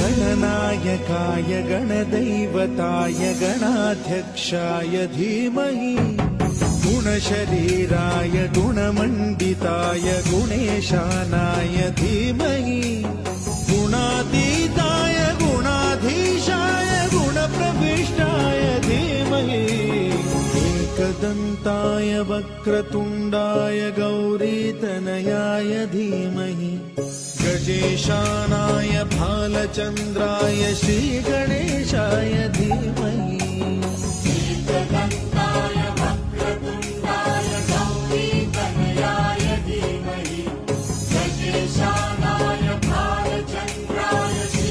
गणनायकाय गणदैवताय गणाध्यक्षाय धीमहि गुणशरीराय गुणमण्डिताय गुणेशानाय धीमहि गुणातीताय गुणाधीशाय गुणप्रविष्टाय धीमहि एकदन्ताय वक्रतुण्डाय गौरीतनयाय धीमहि गजेशानाय भालचन्द्राय श्रीगणेशाय धीमहि